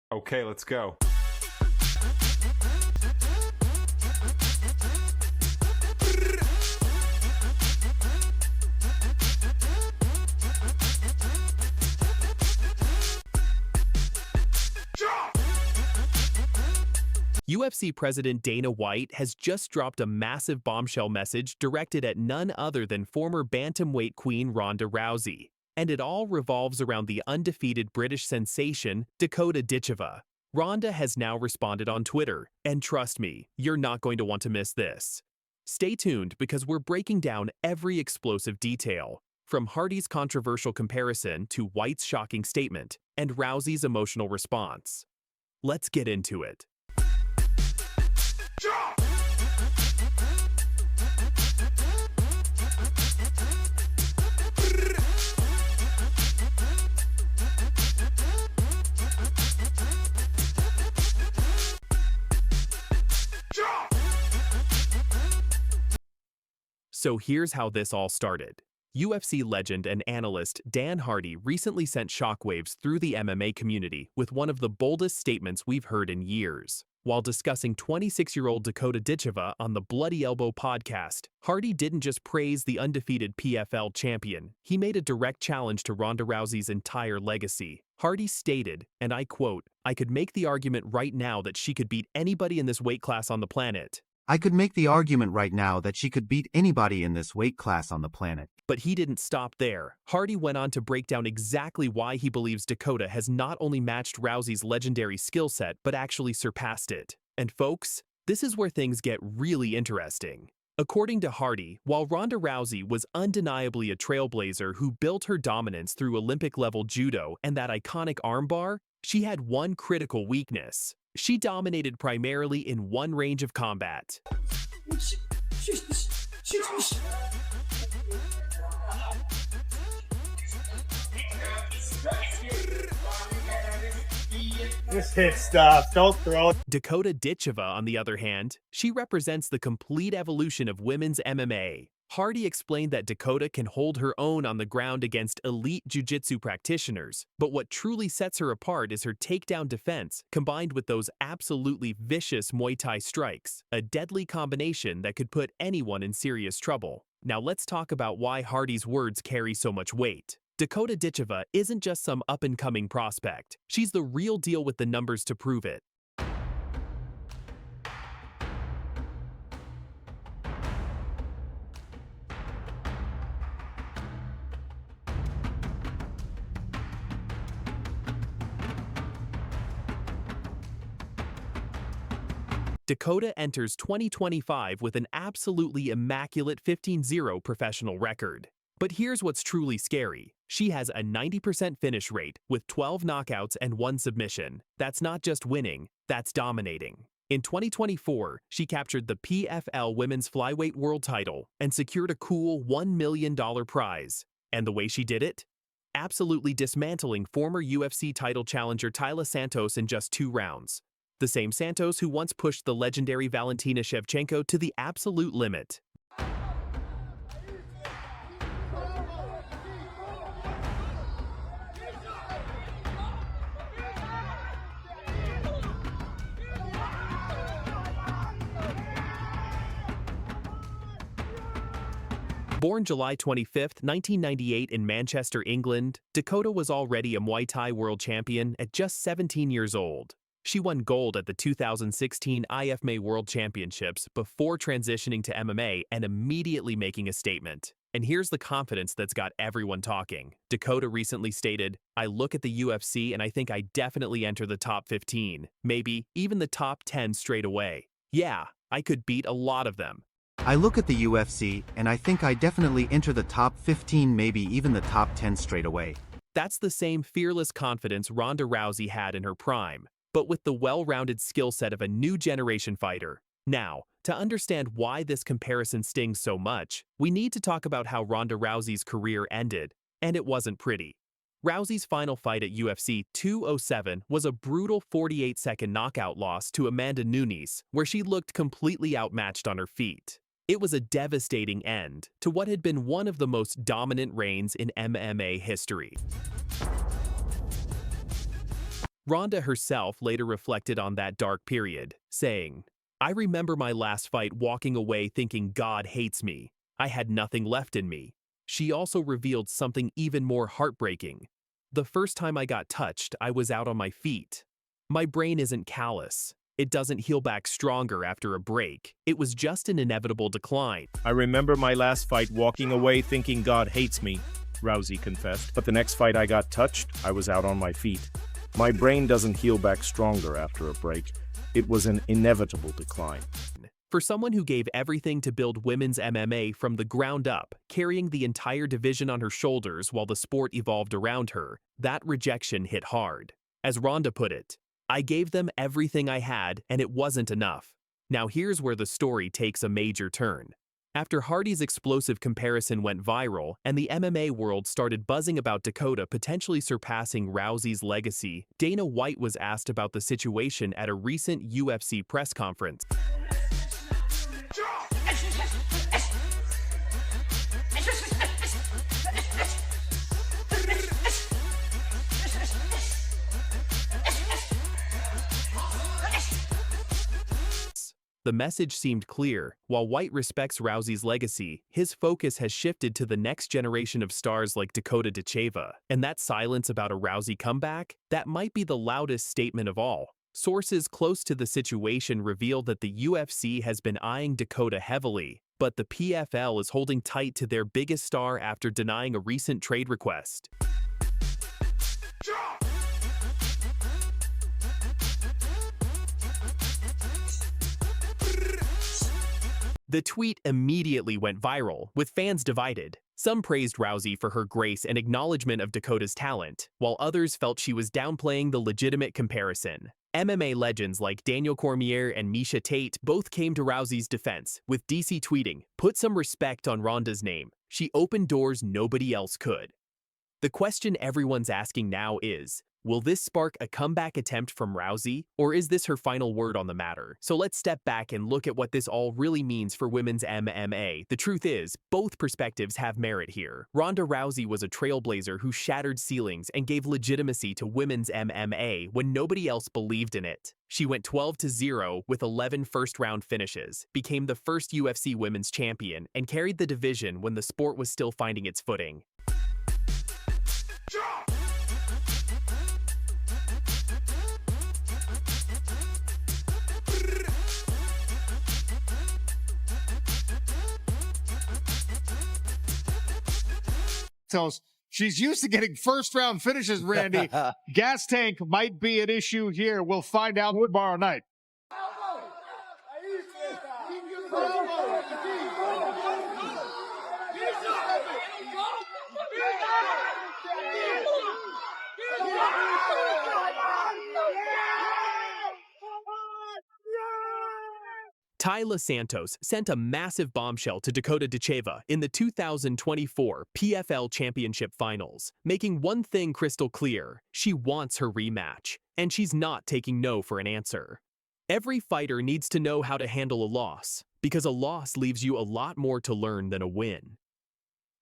Okay, let's go. UFC President Dana White has just dropped a massive bombshell message directed at none other than former bantamweight queen Ronda Rousey. And it all revolves around the undefeated British sensation, Dakota Ditcheva. Ronda has now responded on Twitter, and trust me, you're not going to want to miss this. Stay tuned because we're breaking down every explosive detail, from Hardy's controversial comparison to White's shocking statement and Rousey's emotional response. Let's get into it. So here's how this all started. UFC legend and analyst Dan Hardy recently sent shockwaves through the MMA community with one of the boldest statements we've heard in years. While discussing 26-year-old Dakota Ditcheva on the Bloody Elbow podcast, Hardy didn't just praise the undefeated PFL champion, he made a direct challenge to Ronda Rousey's entire legacy. Hardy stated, and I quote, "I could make the argument right now that she could beat anybody in this weight class on the planet." I could make the argument right now that she could beat anybody in this weight class on the planet. But he didn't stop there. Hardy went on to break down exactly why he believes Dakota has not only matched Rousey's legendary skill set, but actually surpassed it. And folks, this is where things get really interesting. According to Hardy, while Ronda Rousey was undeniably a trailblazer who built her dominance through Olympic-level judo and that iconic armbar, she had one critical weakness. She dominated primarily in one range of combat. Just hit stuff, don't throw it. Dakota Ditcheva, on the other hand, she represents the complete evolution of women's MMA. Hardy explained that Dakota can hold her own on the ground against elite jiu-jitsu practitioners, but what truly sets her apart is her takedown defense combined with those absolutely vicious Muay Thai strikes, a deadly combination that could put anyone in serious trouble. Now let's talk about why Hardy's words carry so much weight. Dakota Ditcheva isn't just some up-and-coming prospect. She's the real deal with the numbers to prove it. Dakota enters 2025 with an absolutely immaculate 15-0 professional record. But here's what's truly scary. She has a 90% finish rate with 12 knockouts and 1 submission. That's not just winning, that's dominating. In 2024, she captured the PFL Women's Flyweight World title and secured a cool $1 million prize. And the way she did it? Absolutely dismantling former UFC title challenger Taila Santos in just 2 rounds. The same Santos who once pushed the legendary Valentina Shevchenko to the absolute limit. Born July 25, 1998 in Manchester, England, Dakota was already a Muay Thai world champion at just 17 years old. She won gold at the 2016 IFMA World Championships before transitioning to MMA and immediately making a statement. And here's the confidence that's got everyone talking. Dakota recently stated, "I look at the UFC and I think I definitely enter the top 15, maybe even the top 10 straight away. Yeah, I could beat a lot of them." I look at the UFC and I think I definitely enter the top 15, maybe even the top 10 straight away. That's the same fearless confidence Ronda Rousey had in her prime, but with the well-rounded skill set of a new generation fighter. Now, to understand why this comparison stings so much, we need to talk about how Ronda Rousey's career ended, and it wasn't pretty. Rousey's final fight at UFC 207 was a brutal 48-second knockout loss to Amanda Nunes, where she looked completely outmatched on her feet. It was a devastating end to what had been one of the most dominant reigns in MMA history. Ronda herself later reflected on that dark period, saying, "I remember my last fight walking away thinking God hates me. I had nothing left in me." She also revealed something even more heartbreaking. "The first time I got touched, I was out on my feet. My brain isn't callous. It doesn't heal back stronger after a break. It was just an inevitable decline." I remember my last fight walking away thinking God hates me, Rousey confessed. But the next fight I got touched, I was out on my feet. My brain doesn't heal back stronger after a break. It was an inevitable decline. For someone who gave everything to build women's MMA from the ground up, carrying the entire division on her shoulders while the sport evolved around her, that rejection hit hard. As Ronda put it, "I gave them everything I had, and it wasn't enough." Now here's where the story takes a major turn. After Hardy's explosive comparison went viral and the MMA world started buzzing about Dakota potentially surpassing Rousey's legacy, Dana White was asked about the situation at a recent UFC press conference. The message seemed clear. While White respects Rousey's legacy, his focus has shifted to the next generation of stars like Dakota Ditcheva. And that silence about a Rousey comeback, that might be the loudest statement of all. Sources close to the situation reveal that the UFC has been eyeing Dakota heavily, but the PFL is holding tight to their biggest star after denying a recent trade request. The tweet immediately went viral, with fans divided. Some praised Rousey for her grace and acknowledgement of Dakota's talent, while others felt she was downplaying the legitimate comparison. MMA legends like Daniel Cormier and Miesha Tate both came to Rousey's defense, with DC tweeting, "Put some respect on Ronda's name. She opened doors nobody else could." The question everyone's asking now is, will this spark a comeback attempt from Rousey, or is this her final word on the matter? So let's step back and look at what this all really means for women's MMA. The truth is, both perspectives have merit here. Ronda Rousey was a trailblazer who shattered ceilings and gave legitimacy to women's MMA when nobody else believed in it. She went 12-0 with 11 first-round finishes, became the first UFC women's champion, and carried the division when the sport was still finding its footing. She's used to getting first-round finishes, Randy. Gas tank might be an issue here. We'll find out tomorrow night. Taila Santos sent a massive bombshell to Dakota Ditcheva in the 2024 PFL Championship Finals, making one thing crystal clear: she wants her rematch, and she's not taking no for an answer. Every fighter needs to know how to handle a loss, because a loss leaves you a lot more to learn than a win.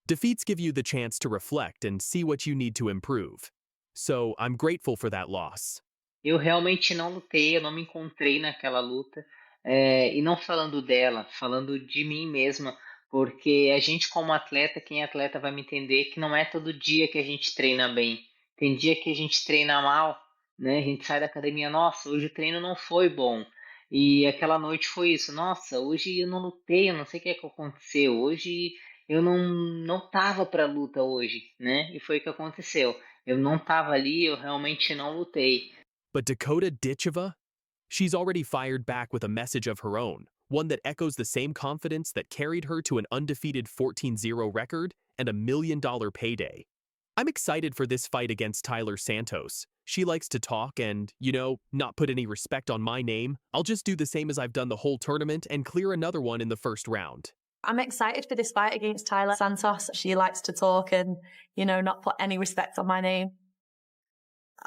Defeats give you the chance to reflect and see what you need to improve. So I'm grateful for that loss. Eu realmente não lutei, eu não me encontrei naquela luta. E não falando dela, falando de mim mesma, porque a gente como atleta, quem é atleta vai me entender que não é todo dia que a gente treina bem. Tem dia que a gente treina mal, né? A gente sai da academia, nossa, hoje o treino não foi bom. E aquela noite foi isso, nossa, hoje eu não lutei, eu não sei o que aconteceu, hoje eu não tava pra luta hoje, né? E foi o que aconteceu. Eu não tava ali, eu realmente não lutei. But Dakota Ditcheva? She's already fired back with a message of her own, one that echoes the same confidence that carried her to an undefeated 14-0 record and $1 million payday. I'm excited for this fight against Taila Santos. She likes to talk and, not put any respect on my name. I'll just do the same as I've done the whole tournament and clear another one in the first round. I'm excited for this fight against Taila Santos. She likes to talk and, not put any respect on my name.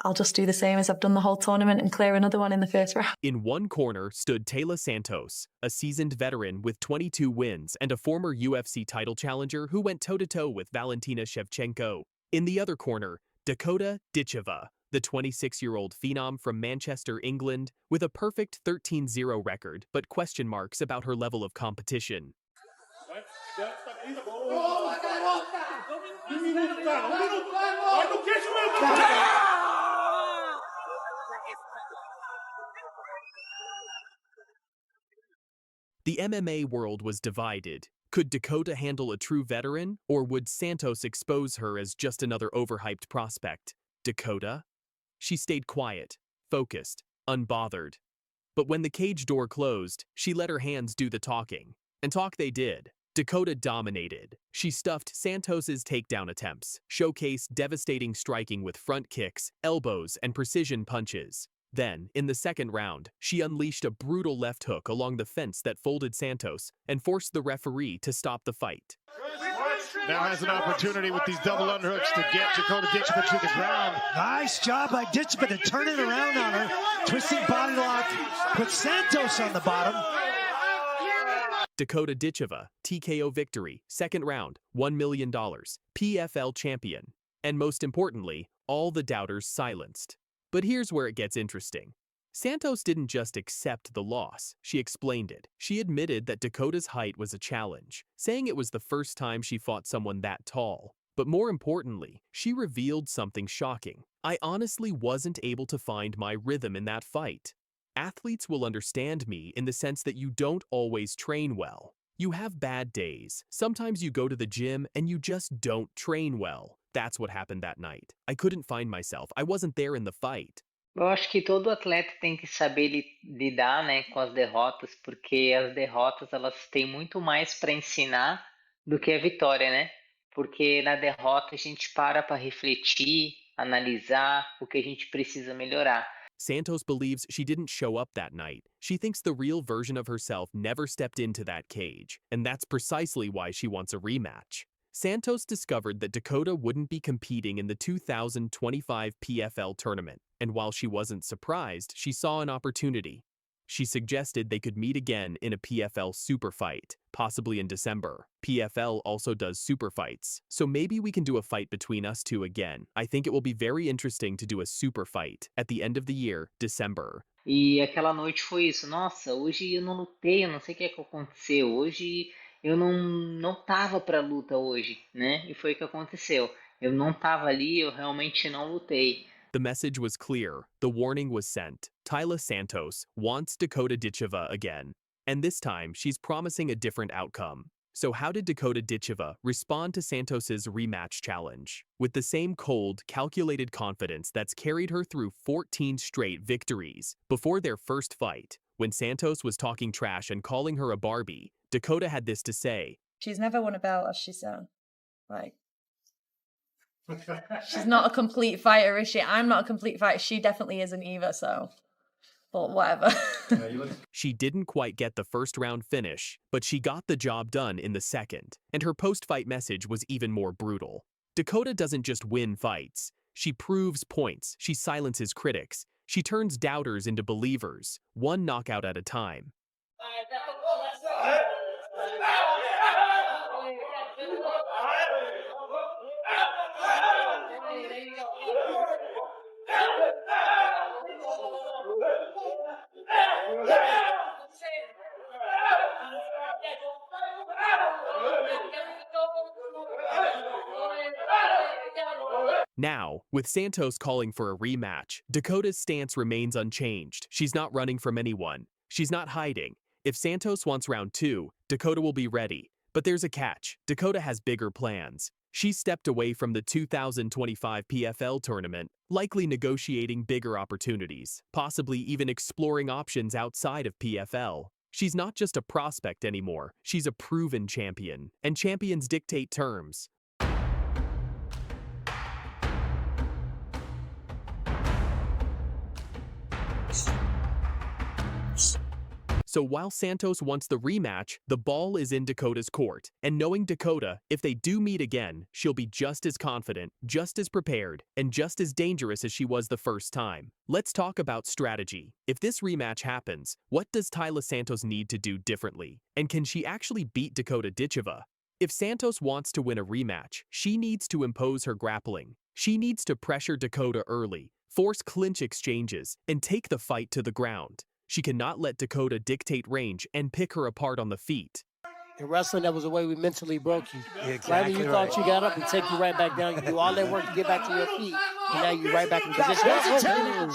I'll just do the same as I've done the whole tournament and clear another one in the first round. In one corner stood Taila Santos, a seasoned veteran with 22 wins and a former UFC title challenger who went toe-to-toe with Valentina Shevchenko. In the other corner, Dakota Ditcheva, The 26-year-old phenom from Manchester, England, with a perfect 13-0 record, but question marks about her level of competition. The MMA world was divided. Could Dakota handle a true veteran, or would Santos expose her as just another overhyped prospect? Dakota? She stayed quiet, focused, unbothered. But when the cage door closed, she let her hands do the talking. And talk they did. Dakota dominated. She stuffed Santos's takedown attempts, showcased devastating striking with front kicks, elbows, and precision punches. Then, in the second round, she unleashed a brutal left hook along the fence that folded Santos and forced the referee to stop the fight. Now has an opportunity with these double underhooks to get Dakota Ditcheva to the ground. Nice job by Ditcheva to turn it around on her. Twisting body lock, put Santos on the bottom. Dakota Ditcheva, TKO victory, second round, $1 million, PFL champion. And most importantly, all the doubters silenced. But here's where it gets interesting. Santos didn't just accept the loss, she explained it. She admitted that Dakota's height was a challenge, saying it was the first time she fought someone that tall. But more importantly, she revealed something shocking. I honestly wasn't able to find my rhythm in that fight. Athletes will understand me in the sense that you don't always train well. You have bad days. Sometimes you go to the gym and you just don't train well. That's what happened that night. I couldn't find myself. I wasn't there in the fight. Eu acho que todo atleta tem que saber lidar, né, com as derrotas, porque as derrotas elas têm muito mais para ensinar do que a vitória, né? Porque na derrota a gente para refletir, analisar o que a gente precisa melhorar. Santos believes she didn't show up that night. She thinks the real version of herself never stepped into that cage, and that's precisely why she wants a rematch. Santos discovered that Dakota wouldn't be competing in the 2025 PFL tournament, and while she wasn't surprised, she saw an opportunity. She suggested they could meet again in a PFL super fight, possibly in December. PFL also does super fights, so maybe we can do a fight between us two again. I think it will be very interesting to do a super fight at the end of the year, December. E aquela noite foi isso. Nossa, hoje eu não lutei, eu não sei o que é que aconteceu. Hoje eu não tava pra luta hoje, né? E foi o que aconteceu. Eu não tava ali, eu realmente não lutei. The message was clear. The warning was sent. Taila Santos wants Dakota Ditcheva again. And this time, she's promising a different outcome. So how did Dakota Ditcheva respond to Santos's rematch challenge? With the same cold, calculated confidence that's carried her through 14 straight victories. Before their first fight, when Santos was talking trash and calling her a Barbie, Dakota had this to say. She's never won a belt, as she said. Like, she's not a complete fighter, is she? I'm not a complete fighter. She definitely isn't either, so... But whatever. She didn't quite get the first round finish, but she got the job done in the second, and her post-fight message was even more brutal. Dakota doesn't just win fights. She proves points, she silences critics, she turns doubters into believers, one knockout at a time. Now, with Santos calling for a rematch, Dakota's stance remains unchanged. She's not running from anyone. She's not hiding. If Santos wants round 2, Dakota will be ready. But there's a catch. Dakota has bigger plans. She stepped away from the 2025 PFL tournament, likely negotiating bigger opportunities, possibly even exploring options outside of PFL. She's not just a prospect anymore. She's a proven champion, and champions dictate terms. So while Santos wants the rematch, the ball is in Dakota's court. And knowing Dakota, if they do meet again, she'll be just as confident, just as prepared, and just as dangerous as she was the first time. Let's talk about strategy. If this rematch happens, what does Taila Santos need to do differently? And can she actually beat Dakota Ditcheva? If Santos wants to win a rematch, she needs to impose her grappling. She needs to pressure Dakota early, force clinch exchanges, and take the fight to the ground. She cannot let Dakota dictate range and pick her apart on the feet. In wrestling, that was the way we mentally broke you. Exactly Right when you thought you got up, we take you right back down. You do all that work to get back to your feet, and now you're right back in position.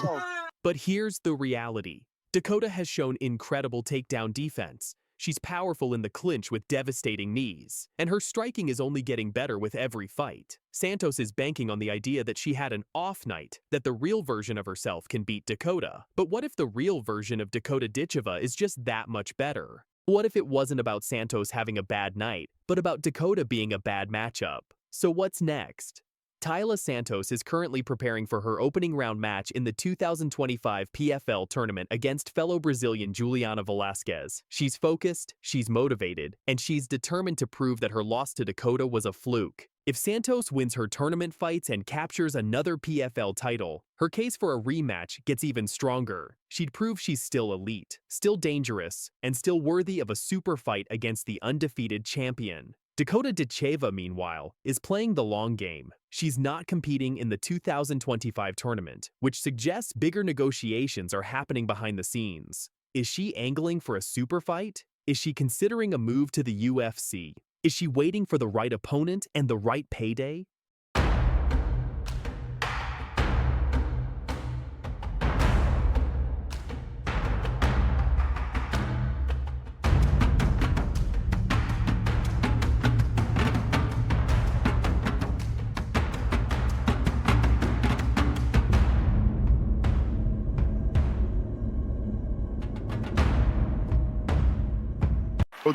But here's the reality. Dakota has shown incredible takedown defense. She's powerful in the clinch with devastating knees, and her striking is only getting better with every fight. Santos is banking on the idea that she had an off night, that the real version of herself can beat Dakota. But what if the real version of Dakota Ditcheva is just that much better? What if it wasn't about Santos having a bad night, but about Dakota being a bad matchup? So what's next? Taila Santos is currently preparing for her opening round match in the 2025 PFL tournament against fellow Brazilian Juliana Velasquez. She's focused, she's motivated, and she's determined to prove that her loss to Dakota was a fluke. If Santos wins her tournament fights and captures another PFL title, her case for a rematch gets even stronger. She'd prove she's still elite, still dangerous, and still worthy of a super fight against the undefeated champion. Dakota Ditcheva, meanwhile, is playing the long game. She's not competing in the 2025 tournament, which suggests bigger negotiations are happening behind the scenes. Is she angling for a super fight? Is she considering a move to the UFC? Is she waiting for the right opponent and the right payday?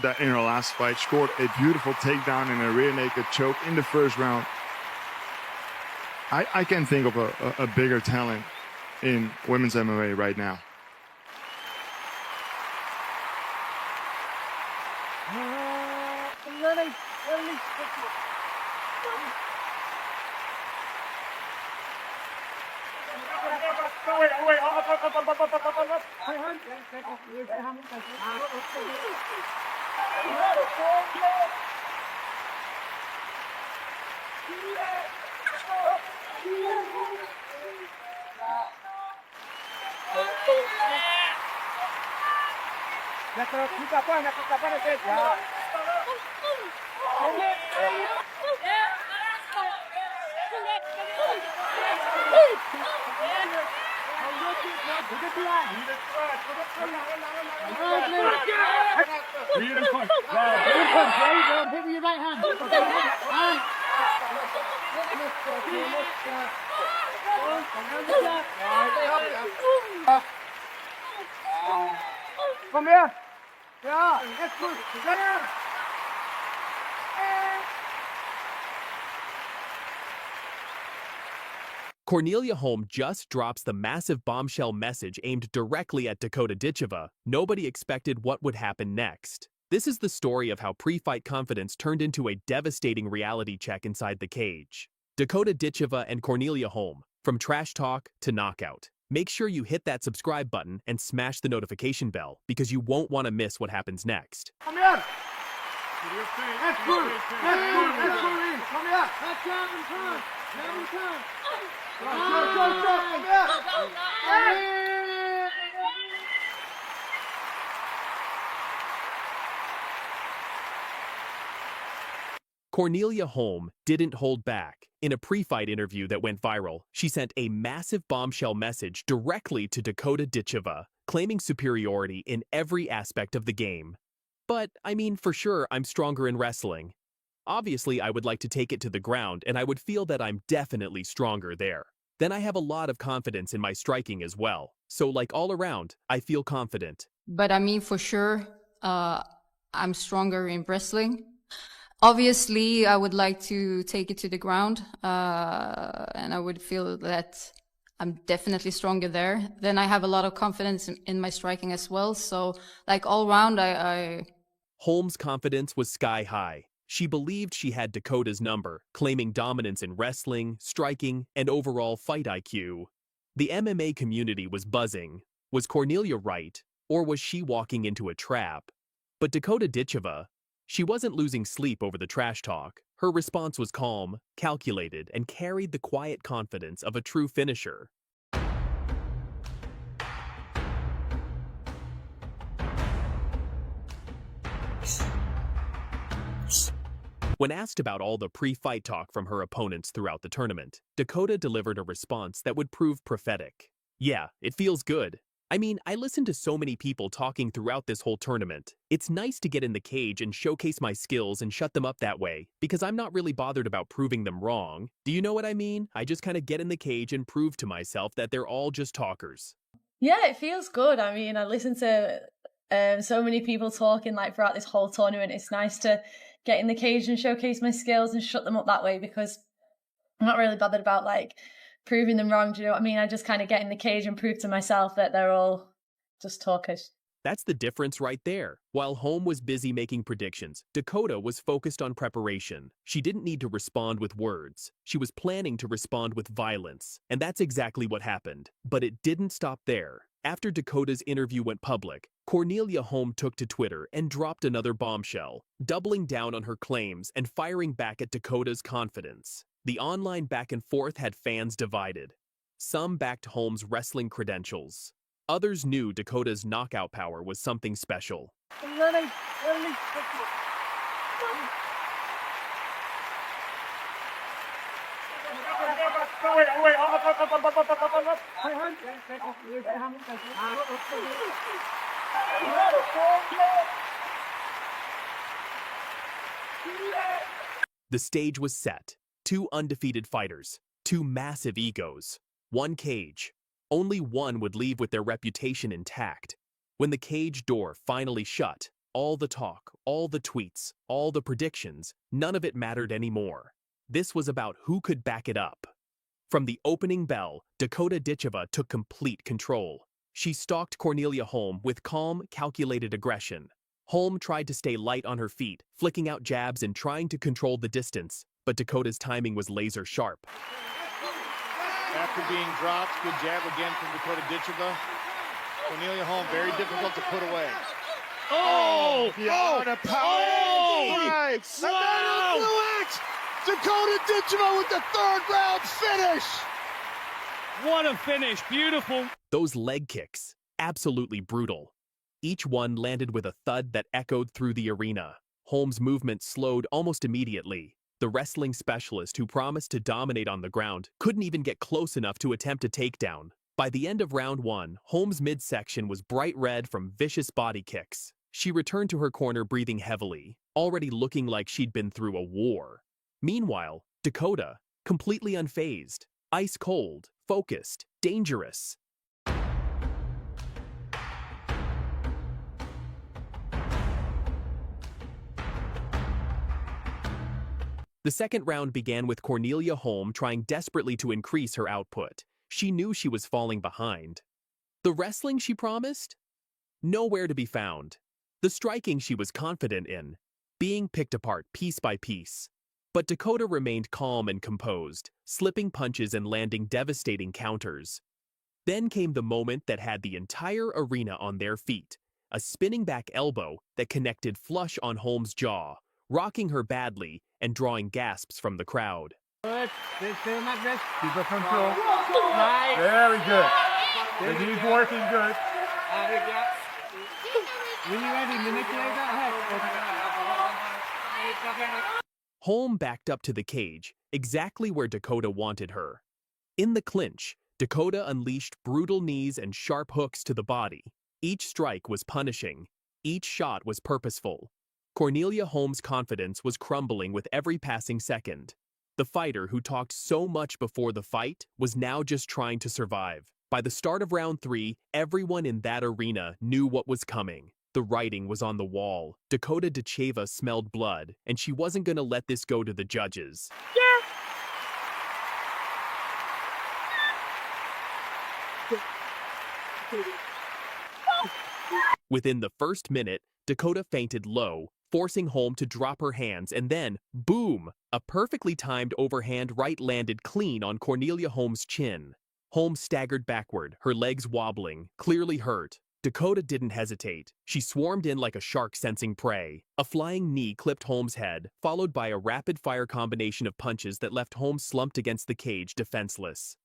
That in her last fight, scored a beautiful takedown and a rear naked choke in the first round. I can't think of a bigger talent in women's MMA right now. Come here. Yeah, that's good. Yeah. Cornelia Holm just drops the massive bombshell message aimed directly at Dakota Ditcheva. Nobody expected what would happen next. This is the story of how pre-fight confidence turned into a devastating reality check inside the cage. Dakota Ditcheva and Cornelia Holm, from trash talk to knockout. Make sure you hit that subscribe button and smash the notification bell because you won't want to miss what happens next. Come here. That's good. That's good. That's good. Come here. That's down and turn. Down and turn. Go. Come here. Cornelia Holm didn't hold back. In a pre-fight interview that went viral, she sent a massive bombshell message directly to Dakota Ditcheva, claiming superiority in every aspect of the game. But, I mean, for sure, I'm stronger in wrestling. Obviously, I would like to take it to the ground, and I would feel that I'm definitely stronger there. Then I have a lot of confidence in my striking as well. So, like, all around, I feel confident. But I mean, for sure, I'm stronger in wrestling. Obviously, I would like to take it to the ground, and I would feel that I'm definitely stronger there. Then I have a lot of confidence in my striking as well. So, like, all around, Holm's confidence was sky high. She believed she had Dakota's number, claiming dominance in wrestling, striking, and overall fight IQ. The MMA community was buzzing. Was Cornelia right, or was she walking into a trap? But Dakota Ditcheva, she wasn't losing sleep over the trash talk. Her response was calm, calculated, and carried the quiet confidence of a true finisher. When asked about all the pre-fight talk from her opponents throughout the tournament, Dakota delivered a response that would prove prophetic. Yeah, it feels good. I mean, I listened to so many people talking throughout this whole tournament. It's nice to get in the cage and showcase my skills and shut them up that way, because I'm not really bothered about proving them wrong. Do you know what I mean? I just kind of get in the cage and prove to myself that they're all just talkers. Yeah, it feels good. I mean, I listened to so many people talking like throughout this whole tournament. It's nice to get in the cage and showcase my skills and shut them up that way, because I'm not really bothered about like proving them wrong. Do you know what I mean? I just kind of get in the cage and prove to myself that they're all just talkers. That's the difference right there. While Holm was busy making predictions, Dakota was focused on preparation. She didn't need to respond with words. She was planning to respond with violence. And that's exactly what happened. But it didn't stop there. After Dakota's interview went public, Cornelia Holm took to Twitter and dropped another bombshell, doubling down on her claims and firing back at Dakota's confidence. The online back and forth had fans divided. Some backed Holm's wrestling credentials. Others knew Dakota's knockout power was something special. The stage was set. 2 undefeated fighters, 2 massive egos, 1 cage. Only one would leave with their reputation intact. When the cage door finally shut, all the talk, all the tweets, all the predictions, none of it mattered anymore. This was about who could back it up. From the opening bell, Dakota Ditcheva took complete control. She stalked Cornelia Holm with calm, calculated aggression. Holm tried to stay light on her feet, flicking out jabs and trying to control the distance, but Dakota's timing was laser sharp. After being dropped, good jab again from Dakota Ditcheva. Cornelia Holm, very difficult to put away. The power strikes. And that'll do it! Dakota Ditcheva with the 3rd round finish! What a finish, beautiful. Those leg kicks, absolutely brutal. Each one landed with a thud that echoed through the arena. Holm's movement slowed almost immediately. The wrestling specialist who promised to dominate on the ground couldn't even get close enough to attempt a takedown. By the end of round 1, Holm's midsection was bright red from vicious body kicks. She returned to her corner breathing heavily, already looking like she'd been through a war. Meanwhile, Dakota, completely unfazed, ice cold, focused, dangerous. The second round began with Cornelia Holm trying desperately to increase her output. She knew she was falling behind. The wrestling she promised? Nowhere to be found. The striking she was confident in, being picked apart piece by piece. But Dakota remained calm and composed, slipping punches and landing devastating counters. Then came the moment that had the entire arena on their feet, a spinning back elbow that connected flush on Holm's jaw, rocking her badly and drawing gasps from the crowd. Good. Stay like this. Keep the control. Very good. The knee's working good. When you're ready, manipulate that head. Holm backed up to the cage, exactly where Dakota wanted her. In the clinch, Dakota unleashed brutal knees and sharp hooks to the body. Each strike was punishing. Each shot was purposeful. Cornelia Holm's confidence was crumbling with every passing second. The fighter who talked so much before the fight was now just trying to survive. By the start of round 3, everyone in that arena knew what was coming. The writing was on the wall. Dakota Ditcheva smelled blood, and she wasn't going to let this go to the judges. Within the first minute, Dakota fainted low, forcing Holm to drop her hands, and then, boom! A perfectly timed overhand right landed clean on Cornelia Holm's chin. Holm staggered backward, her legs wobbling, clearly hurt. Dakota didn't hesitate. She swarmed in like a shark sensing prey. A flying knee clipped Holm's head, followed by a rapid-fire combination of punches that left Holm slumped against the cage, defenseless.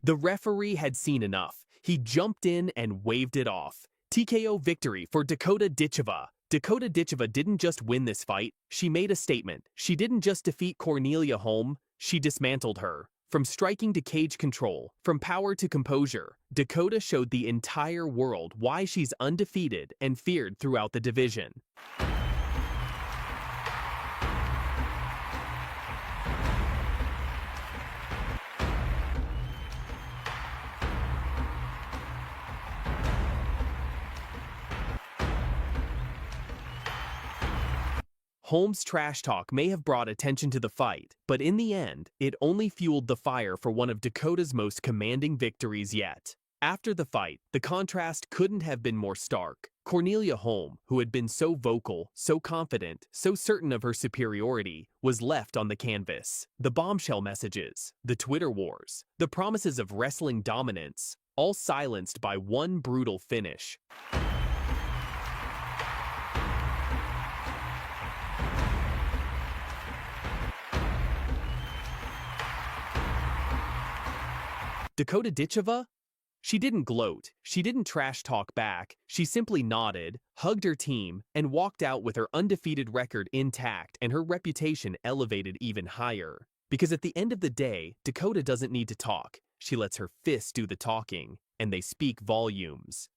The referee had seen enough. He jumped in and waved it off. TKO victory for Dakota Ditcheva. Dakota Ditcheva didn't just win this fight, she made a statement. She didn't just defeat Cornelia Holm, she dismantled her. From striking to cage control, from power to composure, Dakota showed the entire world why she's undefeated and feared throughout the division. Holmes' trash talk may have brought attention to the fight, but in the end, it only fueled the fire for one of Dakota's most commanding victories yet. After the fight, the contrast couldn't have been more stark. Cornelia Holm, who had been so vocal, so confident, so certain of her superiority, was left on the canvas. The bombshell messages, the Twitter wars, the promises of wrestling dominance, all silenced by one brutal finish. Dakota Ditcheva? She didn't gloat, she didn't trash talk back, she simply nodded, hugged her team, and walked out with her undefeated record intact and her reputation elevated even higher. Because at the end of the day, Dakota doesn't need to talk, she lets her fists do the talking, and they speak volumes.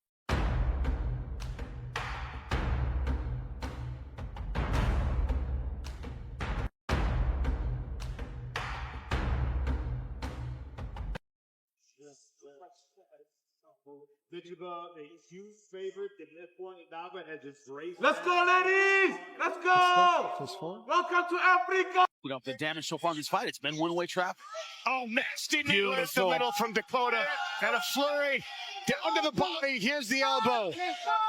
Ditcheva, a huge favorite in this point. Nava has embraced. Let's go, ladies! Let's go! Welcome to Africa! You know, the damage so far in this fight, it's been one-way traffic. Oh, nasty knee right the middle from Dakota. And a flurry down to the body. Here's the elbow.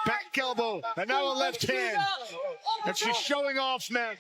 Back elbow. And now a left hand. And she's showing off now.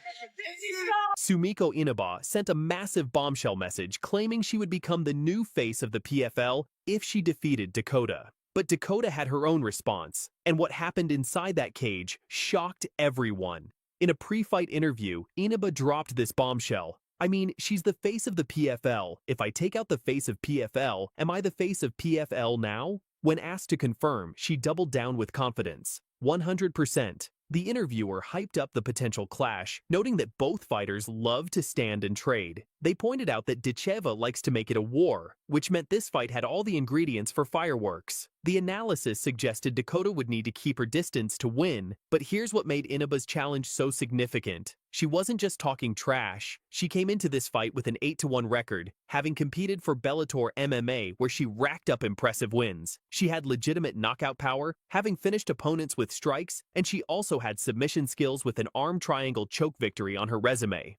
Sumiko Inaba sent a massive bombshell message claiming she would become the new face of the PFL if she defeated Dakota. But Dakota had her own response, and what happened inside that cage shocked everyone. In a pre-fight interview, Inaba dropped this bombshell. I mean, she's the face of the PFL. If I take out the face of PFL, am I the face of PFL now? When asked to confirm, she doubled down with confidence. 100%. The interviewer hyped up the potential clash, noting that both fighters love to stand and trade. They pointed out that Ditcheva likes to make it a war, which meant this fight had all the ingredients for fireworks. The analysis suggested Dakota would need to keep her distance to win, but here's what made Inaba's challenge so significant. She wasn't just talking trash. She came into this fight with an 8-1 record, having competed for Bellator MMA where she racked up impressive wins. She had legitimate knockout power, having finished opponents with strikes, and she also had submission skills with an arm triangle choke victory on her resume.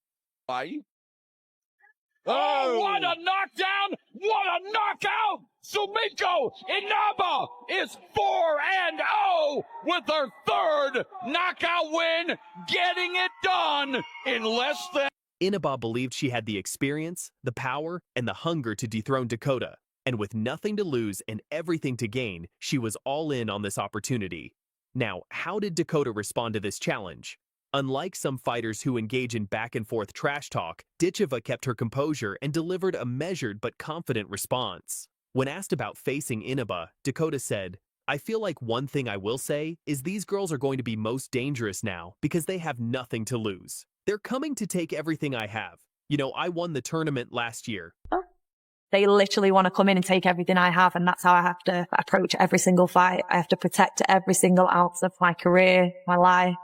Why? Oh, what a knockdown! What a knockout! Sumiko Inaba is 4-0 with her third knockout win, getting it done in less than... Inaba believed she had the experience, the power, and the hunger to dethrone Dakota. And with nothing to lose and everything to gain, she was all in on this opportunity. Now, how did Dakota respond to this challenge? Unlike some fighters who engage in back-and-forth trash talk, Ditcheva kept her composure and delivered a measured but confident response. When asked about facing Inaba, Dakota said, "I feel like one thing I will say is these girls are going to be most dangerous now because they have nothing to lose. They're coming to take everything I have. You know, I won the tournament last year." They literally want to come in and take everything I have, and that's how I have to approach every single fight. I have to protect every single ounce of my career, my life.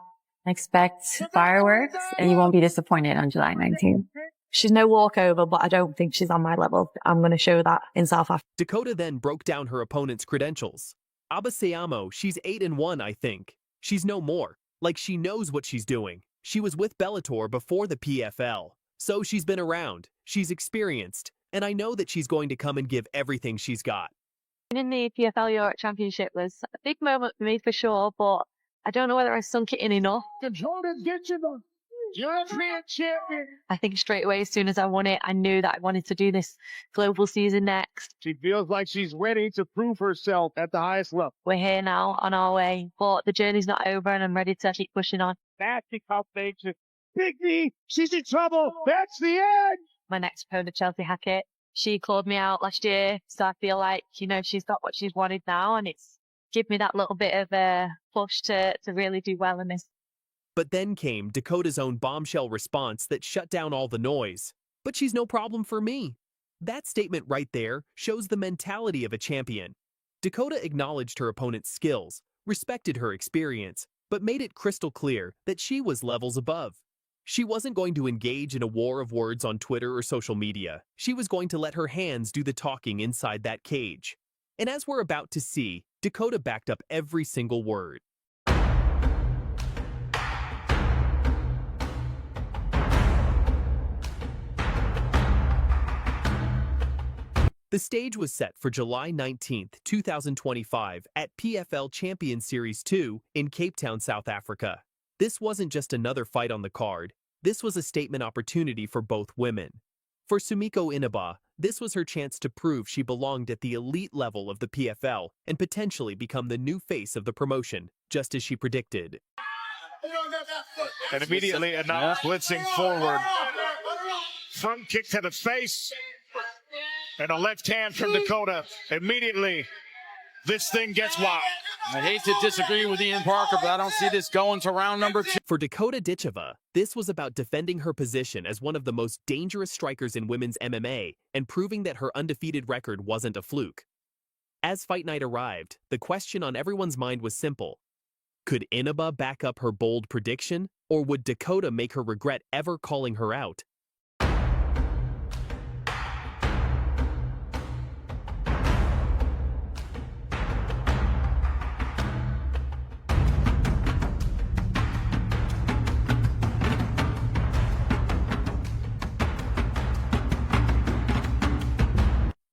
Expect fireworks, and you won't be disappointed on July 19th. She's no walkover, but I don't think she's on my level. I'm going to show that in South Africa. Dakota then broke down her opponent's credentials. Abasayamo, she's 8-1, I think. She's no more. Like, she knows what she's doing. She was with Bellator before the PFL. So she's been around. She's experienced. And I know that she's going to come and give everything she's got. In the PFL Europe Championship was a big moment for me for sure, but I don't know whether I sunk it in enough. Dakota Ditcheva, European champion. I think straight away, as soon as I won it, I knew that I wanted to do this global season next. She feels like she's ready to prove herself at the highest level. We're here now, on our way, but the journey's not over and I'm ready to keep pushing on. Nasty combination. Big knee, she's in trouble. That's the end. My next opponent, Chelsea Hackett, she called me out last year, so I feel like, you know, she's got what she's wanted now, and it's give me that little bit of a push to really do well in this. But then came Dakota's own bombshell response that shut down all the noise. But she's no problem for me. That statement right there shows the mentality of a champion. Dakota acknowledged her opponent's skills, respected her experience, but made it crystal clear that she was levels above. She wasn't going to engage in a war of words on Twitter or social media. She was going to let her hands do the talking inside that cage. And as we're about to see, Dakota backed up every single word. The stage was set for July 19, 2025 at PFL Champion Series 2 in Cape Town, South Africa. This wasn't just another fight on the card. This was a statement opportunity for both women. For Sumiko Inaba, this was her chance to prove she belonged at the elite level of the PFL and potentially become the new face of the promotion, just as she predicted. And immediately Inaba blitzing forward. Front kick to the face. And a left hand from Dakota. Immediately, this thing gets wild. I hate to disagree with Ian Parker, but I don't see this going to round number 2. For Dakota Ditcheva, this was about defending her position as one of the most dangerous strikers in women's MMA and proving that her undefeated record wasn't a fluke. As fight night arrived, the question on everyone's mind was simple. Could Inaba back up her bold prediction, or would Dakota make her regret ever calling her out?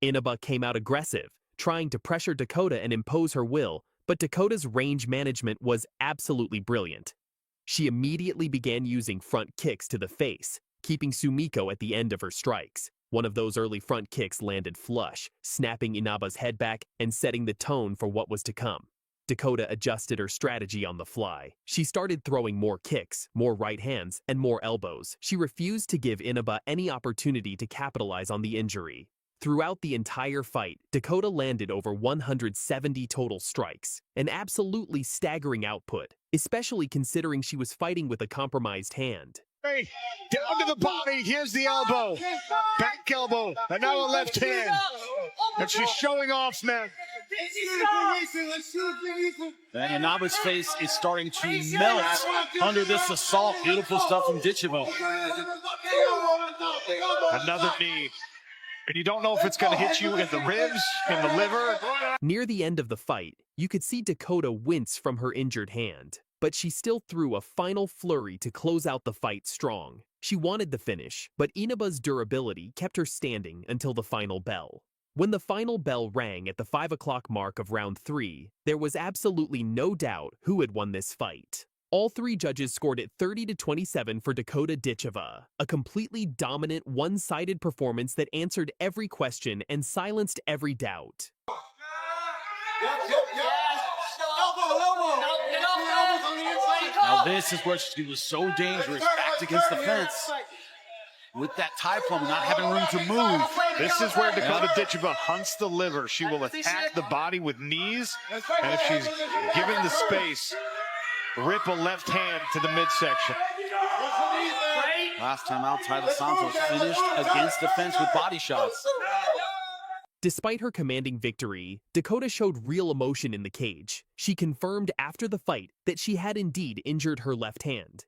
Inaba came out aggressive, trying to pressure Dakota and impose her will, but Dakota's range management was absolutely brilliant. She immediately began using front kicks to the face, keeping Sumiko at the end of her strikes. One of those early front kicks landed flush, snapping Inaba's head back and setting the tone for what was to come. Dakota adjusted her strategy on the fly. She started throwing more kicks, more right hands, and more elbows. She refused to give Inaba any opportunity to capitalize on the injury. Throughout the entire fight, Dakota landed over 170 total strikes, an absolutely staggering output, especially considering she was fighting with a compromised hand. Hey, down to the body, here's the elbow, back elbow, and now a left hand, and she's showing off, man. And Inaba's face is starting to melt under this assault. Beautiful stuff from Ditcheva. Another knee. And you don't know if it's going to hit you in the ribs, in the liver. Near the end of the fight, you could see Dakota wince from her injured hand, but she still threw a final flurry to close out the fight strong. She wanted the finish, but Inaba's durability kept her standing until the final bell. When the final bell rang at the 5 o'clock mark of round 3, there was absolutely no doubt who had won this fight. All 3 judges scored it 30-27 for Dakota Ditcheva, a completely dominant, one-sided performance that answered every question and silenced every doubt. Now this is where she was so dangerous, backed against the fence. With that tie plum, not having room to move. This is where Dakota Ditcheva hunts the liver. She will attack the body with knees, and if she's given the space, rip a left hand to the midsection. Last time out, Tyler Santos finished against the fence with body shots. Despite her commanding victory, Dakota showed real emotion in the cage. She confirmed after the fight that she had indeed injured her left hand.